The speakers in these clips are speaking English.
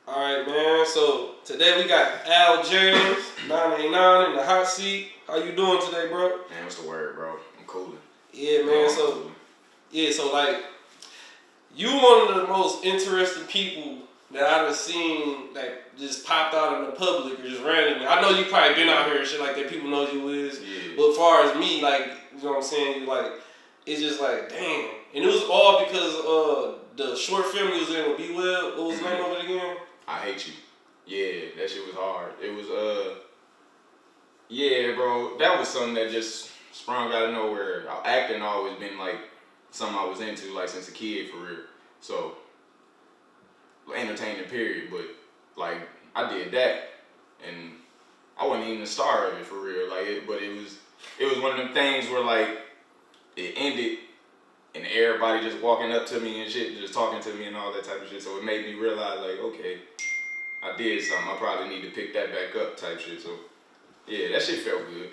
Alright, man. So today we got AlJames989 in the hot seat. How you doing today, bro? Man, what's the word, bro? I'm cooling. Yeah, man. So like, you one of the most interesting people that I've seen that just popped out in the public or just randomly. I know you probably been out here and shit like that. People know you is. Yeah. But as far as me, like, you know what I'm saying? Like, it's just like, damn. And it was all because the short film you was in with B Web. What was the name of it again? I Hate You. Yeah, that shit was hard. It was yeah, bro. That was something that just sprung out of nowhere. Acting always been like something I was into like since a kid for real. So entertainment period, but like I did that and I wasn't even the star of it for real. But it was one of them things where like it ended and everybody just walking up to me and shit, just talking to me and all that type of shit. So it made me realize like, okay, I did something. I probably need to pick that back up type shit. So yeah, that shit felt good.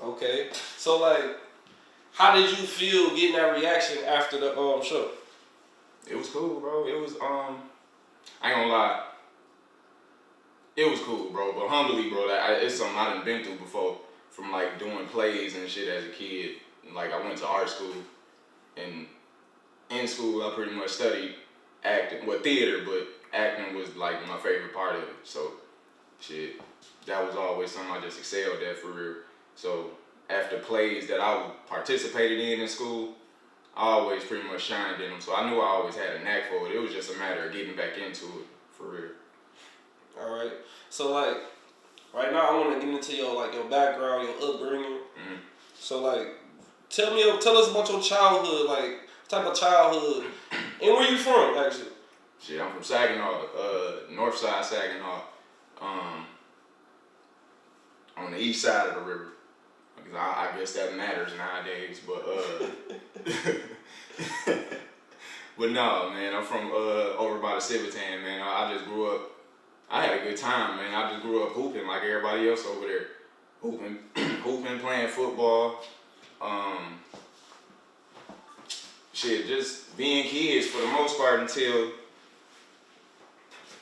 Okay. So like, how did you feel getting that reaction after the show? It was cool, bro. It was I ain't gonna lie. It was cool, bro. But humbly, bro, it's something I done been through before. From like doing plays and shit as a kid. Like I went to art school, and in school I pretty much studied acting, theater, but acting was like my favorite part of it. So shit, that was always something I just excelled at for real. So after plays that I participated in school, I always pretty much shined in them. So I knew I always had a knack for it. It was just a matter of getting back into it for real. All right. So like, right now I want to get into your background, your upbringing. Mm-hmm. So like, tell us about your childhood, like type of childhood, and where you from actually. Shit, I'm from Saginaw, north side Saginaw, on the east side of the river. Because I guess that matters nowadays, but no, man, I'm from over by the Civitan, man. I just grew up. I had a good time, man. I just grew up hooping like everybody else over there, hooping, playing football. Shit, just being kids for the most part until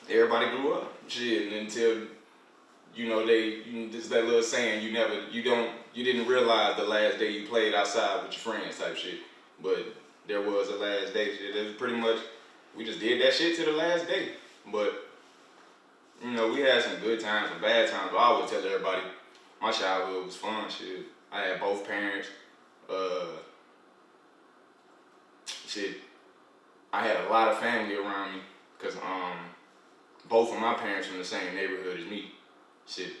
everybody grew up. Shit, and until just that little saying, you didn't realize the last day you played outside with your friends type shit. But there was a last day shit. It was pretty much, we just did that shit to the last day. But we had some good times, some bad times. But I always tell everybody, my childhood was fun. Shit, I had both parents. Shit, I had a lot of family around me because both of my parents from the same neighborhood as me. Shit,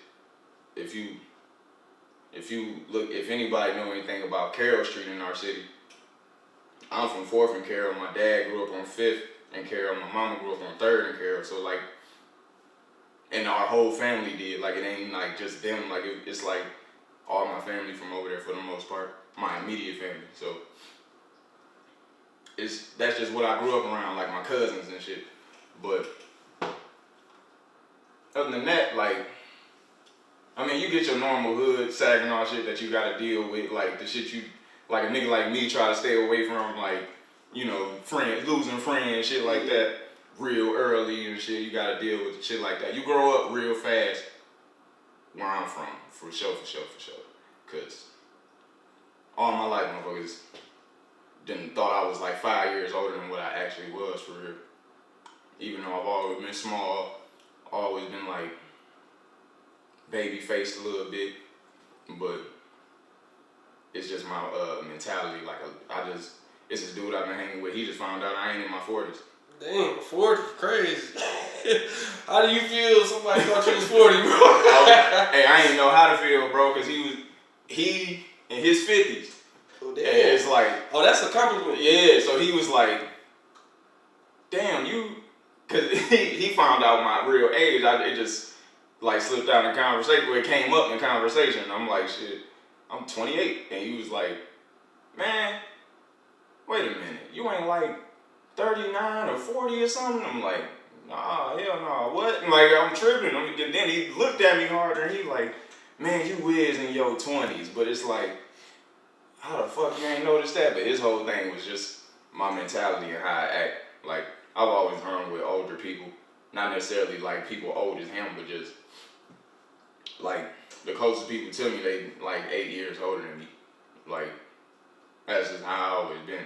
if anybody know anything about Carroll Street in our city, I'm from 4th and Carroll. My dad grew up on 5th and Carroll. My mama grew up on 3rd and Carroll. So like, and our whole family did. Like it ain't like just them. Like it's like all my family from over there for the most part. My immediate family. So that's just what I grew up around, like my cousins and shit. But other than that, like, I mean, you get your normal hood Saginaw shit that you gotta deal with, like the shit like a nigga like me try to stay away from, like, friends, losing friends, shit like that, real early and shit. You gotta deal with shit like that. You grow up real fast where I'm from, for sure. Cause all my life, motherfuckers thought I was like 5 years older than what I actually was for real. Even though I've always been small, always been like baby faced a little bit, but it's just my mentality. Like it's this dude I've been hanging with. He just found out I ain't in my 40s. Damn, 40, crazy. How do you feel? Somebody thought you was 40, bro. Hey, I ain't know how to feel, bro, because he in his 50s. Oh, damn. And it's like, oh, that's a compliment. Yeah, so he was like, damn, because he found out my real age. It just like slipped out in conversation. It came up in conversation. I'm like, shit, I'm 28. And he was like, man, wait a minute. You ain't like 39 or 40 or something? I'm like, nah, hell no. What? And like, I'm tripping. And then he looked at me harder and he like, man, you is in your 20s. But it's like, how the fuck you ain't noticed that? But his whole thing was just my mentality and how I act. Like, I've always hung with older people not necessarily like people old as him, but just like the closest people to me, they like 8 years older than me. Like that's just how I always been.